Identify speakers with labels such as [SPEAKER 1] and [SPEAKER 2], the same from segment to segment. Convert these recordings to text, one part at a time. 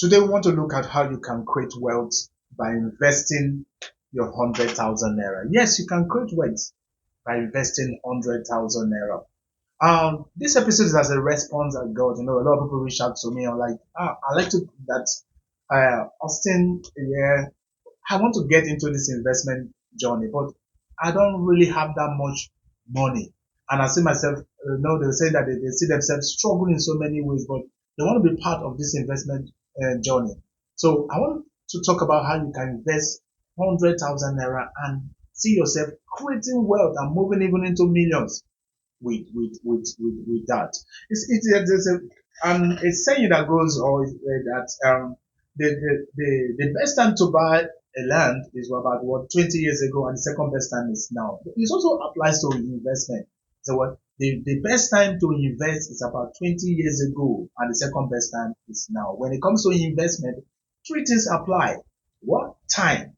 [SPEAKER 1] Today, we want to look at how you can create wealth by investing your 100,000 naira. Yes, you can create wealth by investing 100,000 naira. This episode is as a response I got. A lot of people reach out to me. I'm like, I like to that Austin. Yeah, I want to get into this investment journey, but I don't really have that much money. And I see myself, they say that they see themselves struggling in so many ways, but they want to be part of this investment journey. So I want to talk about how you can invest 100,000 naira and see yourself creating wealth and moving even into millions with that. There's a saying that goes or that the best time to buy a land is about what 20 years ago, and the second best time is now. It also applies to investment. So what the best time to invest is about 20 years ago, and the second best time is now. When it comes to investment, three things apply. What? Time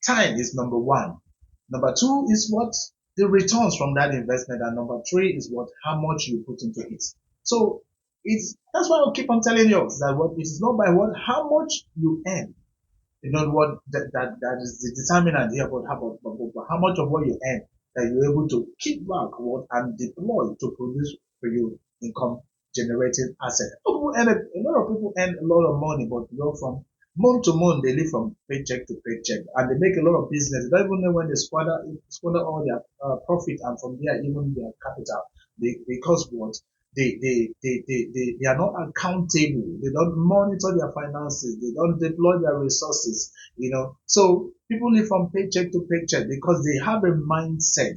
[SPEAKER 1] is number one. Number two is what? The returns from that investment. And number three is what? How much you put into it. So that's why I keep on telling you that what it is not by what how much you earn. What that is the determinant here about how much of what you earn that you're able to keep back what and deploy to produce for you income generating asset. A lot of people earn a lot of money, but from month to month they live from paycheck to paycheck, and they make a lot of business. They don't even know when they squander all their profit, and from there even their capital. Because what they are not accountable. They don't monitor their finances. They don't deploy their resources. So people live from paycheck to paycheck because they have a mindset.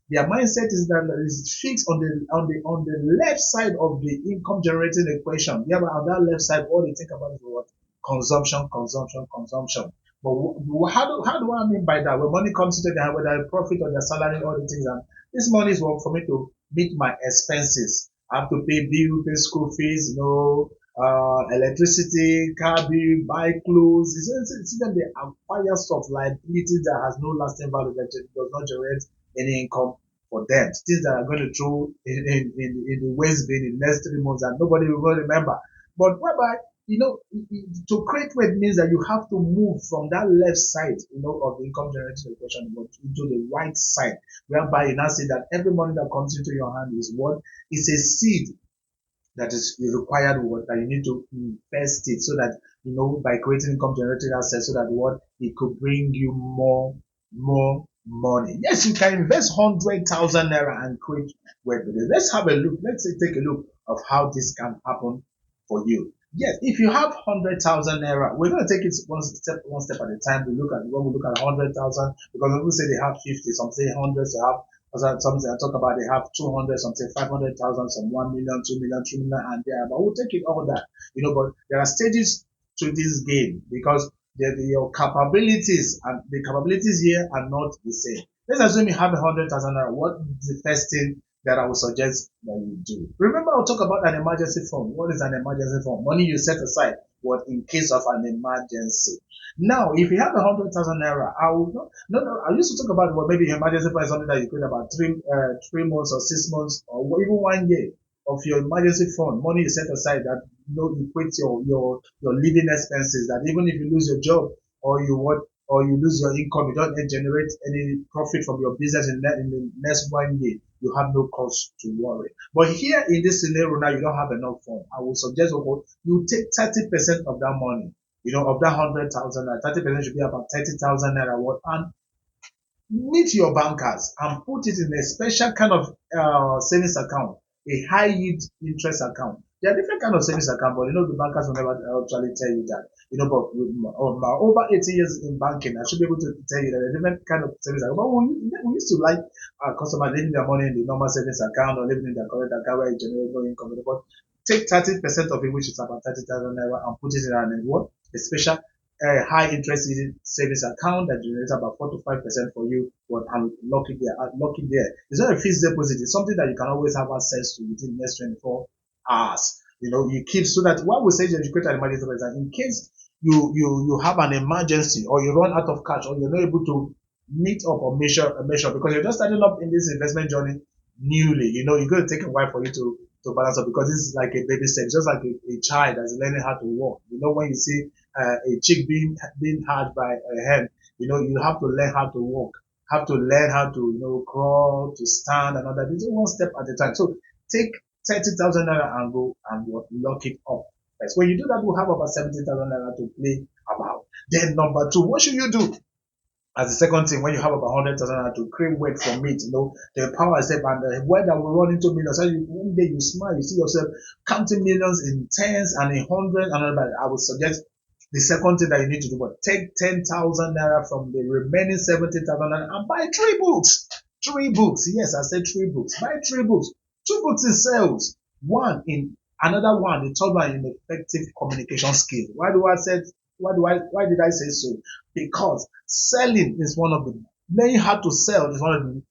[SPEAKER 1] Their mindset is that is fixed on the left side of the income generating equation. Yeah, but on that left side, all they think about is what? Consumption, consumption, consumption. But how do I mean by that? When money comes into their hand, whether a profit or their salary, all the things, and this money is for me to meet my expenses. I have to pay bill, pay school fees, electricity, car bill, buy clothes. See them they acquire stuff liabilities that has no lasting value, that does not generate any income for them. Things that are going to throw in the waste bin in the next 3 months and nobody will remember. But whereby to create wealth means that you have to move from that left side, of the income generation equation into the right side, whereby you now see that every money that comes into your hand is what is a seed that is required what that you need to invest it so that by creating income generating assets so that what it could bring you more money. Yes, you can invest 100,000 naira and create wealth. Let's have a look. Let's take a look of how this can happen for you. Yes, if you have 100,000 naira, we're going to take it one step at a time. We look at when we look at 100,000 because people say they have 50, some say 100, they have some I talk about they have 200, some say 500,000, some 1 million, 2 million, 3 million, and there. But we'll take it all that, But there are stages to this game because your capabilities and the capabilities here are not the same. Let's assume you have 100,000 naira. What is the first thing that I would suggest that you do? Remember, I'll talk about an emergency fund. What is an emergency fund? Money you set aside, what in case of an emergency. Now, if you have 100,000 naira, I will no. I used to talk about maybe emergency fund is something that you create about 3 months or 6 months or even 1 year of your emergency fund. Money you set aside that equates your living expenses. That even if you lose your job or you lose your income, you don't generate any profit from your business in the next 1 year, you have no cause to worry. But here in this scenario now, you don't have enough fund. I would suggest you take 30% of that money, of that 100,000, 30% should be about 30,000 naira worth, and meet your bankers and put it in a special kind of savings account, a high yield interest account. There are different kind of savings account, but the bankers will never actually tell you that. But with over 80 years in banking, I should be able to tell you that there are different kind of savings account. But we used to like our customers leaving their money in the normal savings account or leaving in their current account where it generates no income. But take 30% of it, which is about 30,000 naira, and put it in what? A special high interest savings account that generates about 4 to 5% for you, and lock it there. It's not a fixed deposit. It's something that you can always have access to within the next 24 hours. You keep so that what we say is you create an emergency fund is that in case you have an emergency or you run out of cash or you're not able to meet up or measure because you're just starting up in this investment journey newly. You're going to take a while for you to to balance up, because this is like a baby step, just like a child that's learning how to walk. When you see a chick being hatched by a hen, you have to learn how to walk, have to learn how to crawl, to stand, and all that. It's one step at a time. So take 30,000 naira and go and lock it up. Yes. When you do that, we'll have about 70,000 naira to play about. Then number two, what should you do? As the second thing, when you have about 100,000 to create weight from it, the power yourself, and the word that will run into millions. So one day you smile, you see yourself counting millions in tens and in hundreds, and all that. I would suggest the second thing that you need to do, but take 10,000 naira from the remaining 70,000 naira and buy 3 books. 3 books. Yes, I said 3 books. Buy 3 books. 2 books in sales. One in another one, the third one in effective communication skill. Why did I say so? Because selling is one of the learning how to sell is one of the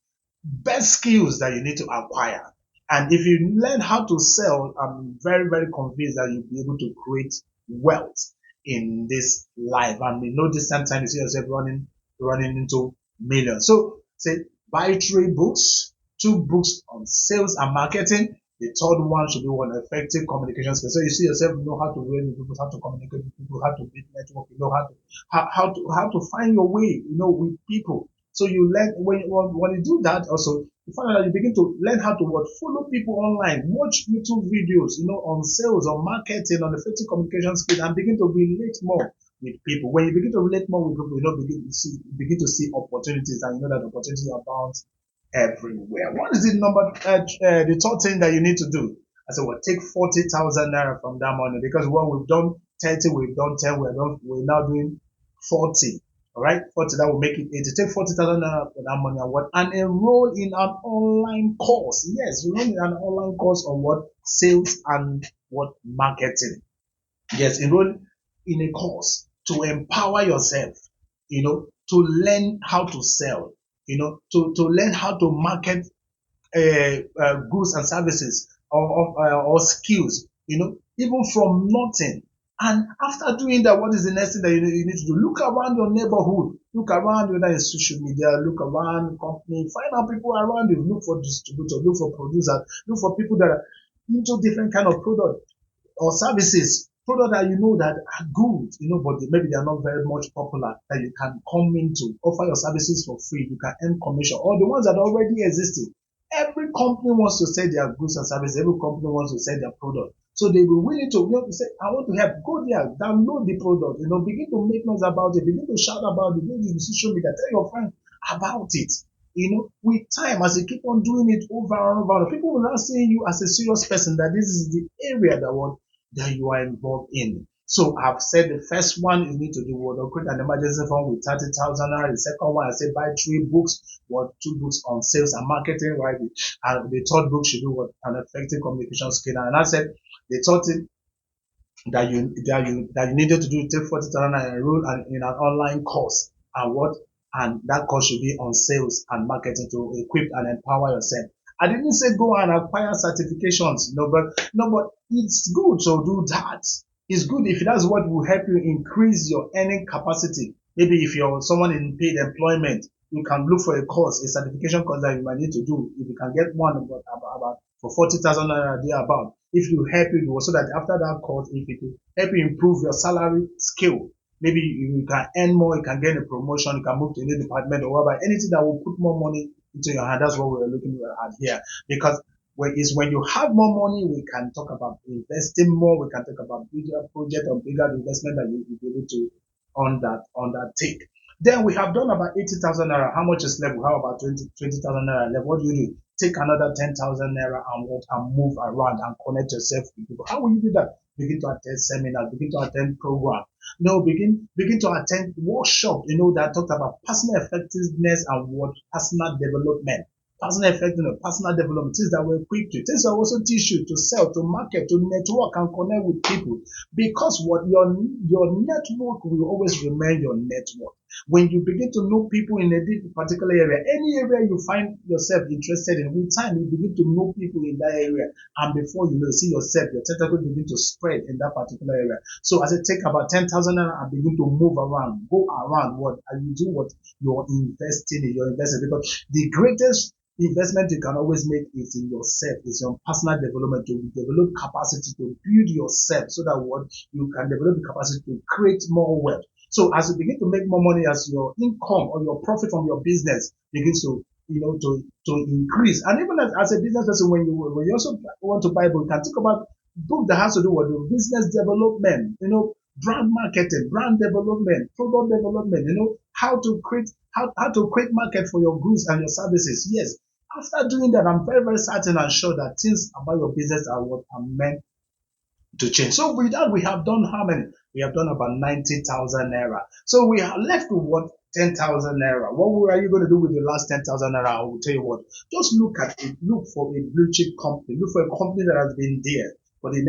[SPEAKER 1] best skills that you need to acquire. And if you learn how to sell, I'm very, very convinced that you'll be able to create wealth in this life. And in no distant time, you see yourself running into millions. So say buy 3 books, 2 books on sales and marketing. The third one should be one effective communication skills. So you see yourself know how to relate with people, how to communicate with people, how to build network, how to find your way, with people. So you learn when you do that also, you find out that you begin to learn how to follow people online, watch YouTube videos, on sales, on marketing, on effective communication skills, and begin to relate more with people. When you begin to relate more with people, begin to see opportunities, and that opportunities are bound everywhere. What is the third thing that you need to do? I said, take 40,000 naira from that money, because we've done 30, we've done 10, we're now doing 40. All right, 40, that will make it 80. Take 40,000 naira for that money and enroll in an online course. Yes, enroll in an online course on sales and marketing. Yes, enroll in a course to empower yourself, to learn how to sell, to learn how to market goods and services or skills, even from nothing. And after doing that, what is the next thing that you need to do? Look around your neighborhood. Look around, whether it's social media, look around company, find out people around you. Look for distributors, look for producers, look for people that are into different kind of product or services, product that that are good, but maybe they are not very much popular, that you can come into, offer your services for free, you can earn commission, or the ones that are already existing. Every company wants to sell their goods and services, every company wants to sell their product. So they will willing to say, I want to help, go there, download the product, begin to make noise about it, begin to shout about it, go to the social media, tell your friends about it. With time, as you keep on doing it over and over, people will now see you as a serious person, that this is the area that you are involved in. So I've said the first one you need to do create an emergency fund with 30,000 naira. The second one, I said buy 3 books, 2 books on sales and marketing, right? And the third book should be an effective communication skill. And I said the third thing that you needed to do, take 40,000 and enroll in an online course, and that course should be on sales and marketing to equip and empower yourself. I didn't say go and acquire certifications, but it's good to do that. It's good if that's what will help you increase your earning capacity. Maybe if you're someone in paid employment, you can look for a course, a certification course that you might need to do. If you can get one about for 40,000 naira thereabout, if you help you, so that after that course, if it will help you improve your salary scale, maybe you can earn more, you can get a promotion, you can move to a new department or whatever, anything that will put more money into your hand. That's what we're looking at here. Because when you have more money, we can talk about investing more, we can talk about bigger project or bigger investment that you'll be able to on that take. Then we have done about 80,000 naira. How much is left? We have about 20,000 naira left. What do you do? Take another 10,000 naira and move around and connect yourself with people. How will you do that? Begin to attend seminars, begin to attend programs. Begin to attend workshops, that talk about personal effectiveness and personal development. Personal effectiveness, personal development, things that will equip you, things that will also teach you to sell, to market, to network and connect with people. Because your network will always remain your network. When you begin to know people in a particular area, any area you find yourself interested in, with time you begin to know people in that area, and before you know, you see yourself, your tentacles begin to spread in that particular area. So as I take about 10,000 naira and begin to move around, go around and you do what you're investing in, because the greatest investment you can always make is in yourself, is your personal development, to develop capacity to build yourself so that what you can develop the capacity to create more wealth. So as you begin to make more money, as your income or your profit from your business begins to to increase, and even as a business person, when you also want to buy a book, you can think about book that has to do with the business development, brand marketing, brand development, product development, how to create how to create market for your goods and your services. Yes, after doing that, I'm very, very certain and sure that things about your business are what are meant to change. So with that, we have done how many? We have done about 90,000 naira. So we are left with what? 10,000 naira. What are you going to do with the last 10,000 naira? I will tell you what. Just look at it. Look for a blue chip company. Look for a company that has been there for the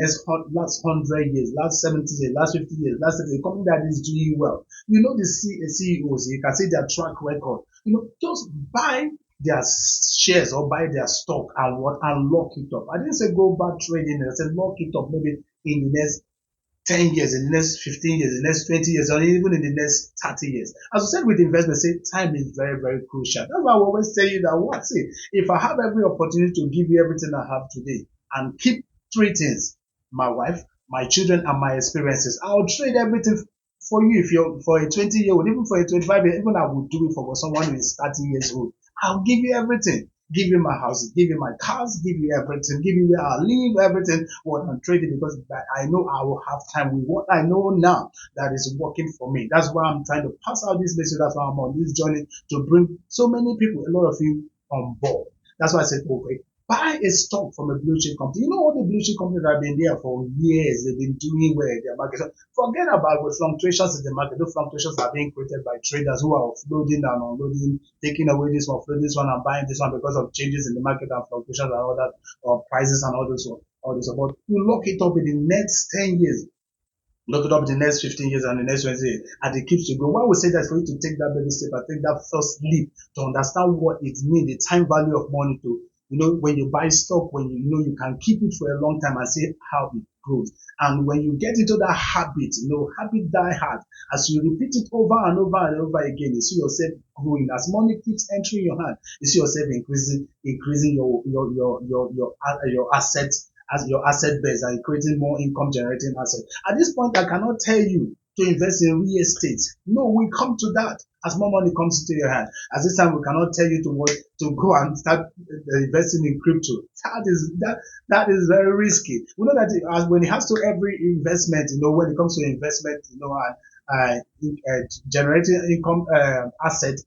[SPEAKER 1] last 100 years, last 70 years, last 50 years, last 30 years, a company that is doing well. You know the CEOs, you can see their track record. Just buy their shares or buy their stock and lock it up. I didn't say go back trading. I said lock it up maybe in the next 10 years, in the next 15 years, in the next 20 years, or even in the next 30 years. As I said with investment, say time is very, very crucial. That's why I always tell you that if I have every opportunity to give you everything I have today and keep three things, my wife, my children, and my experiences, I'll trade everything for you. If you're for a 20-year-old, even for a 25-year, even I would do it for someone who is 30 years old. I'll give you everything. Give you my house, give you my cars, give you everything, give you where I live, everything, what I'm trading, because I know I will have time with what I know now that is working for me. That's why I'm trying to pass out this message. That's why I'm on this journey to bring so many people, a lot of you, on board. That's why I said, okay, buy a stock from a blue chip company. You know all the blue chip companies that have been there for years, they've been doing well in their market. So forget about the fluctuations in the market. Those fluctuations are being created by traders who are offloading and unloading, taking away this one, offloading this one, and buying this one because of changes in the market and fluctuations and all that, or prices and all this. But you lock it up in the next 10 years, lock it up in the next 15 years and the next 20 years, and it keeps to go. Why we say that for you to take that baby step and take that first leap to understand what it means, the time value of money, to when you buy stock, when you can keep it for a long time and see how it grows. And when you get into that habit, habit die hard. As you repeat it over and over and over again, you see yourself growing. As money keeps entering your hand, you see yourself increasing your assets, as your asset base, and creating more income generating assets. At this point, I cannot tell you to invest in real estate. No, we come to that as more money comes into your hand. At this time, we cannot tell you to go and start investing in crypto. That is very risky. We know that when it has to every investment, when it comes to investment, generating income assets,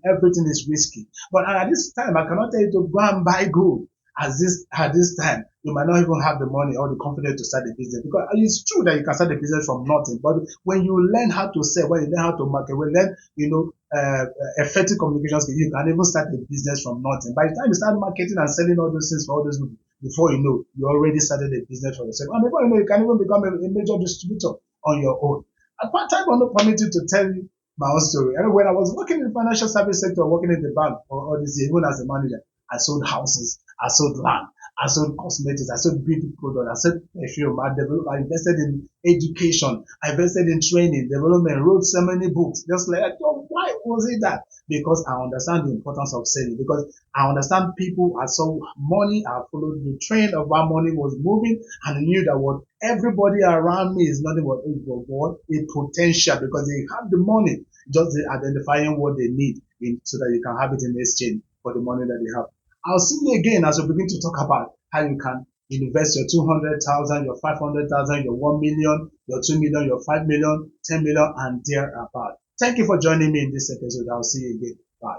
[SPEAKER 1] everything is risky. But at this time, I cannot tell you to go and buy gold. At this time, you might not even have the money or the confidence to start a business, because it's true that you can start a business from nothing. But when you learn how to sell, when you learn how to market, when you learn, effective communication skills, you can even start a business from nothing. By the time you start marketing and selling all those things for all those people, before you know, you already started a business for yourself. And before you know, you can even become a major distributor on your own. At one time, I'm not permitted to tell you my own story. And when I was working in the financial service sector, working in the bank for all this year, even as a manager, I sold houses, I sold land, I sold cosmetics, I sold beauty products, I sold perfume, I invested in education, I invested in training, development, wrote so many books. Just like, why was it that? Because I understand the importance of selling, because I understand people, I saw money, I followed the trend of how money was moving, and I knew that what everybody around me is nothing but a potential, because they have the money, just identifying what they need so that you can have it in exchange for the money that they have. I'll see you again as we begin to talk about how you can invest your 200,000, your 500,000, your 1 million, your 2 million, your 5 million, 10 million, and thereabout. Thank you for joining me in this episode. I'll see you again. Bye.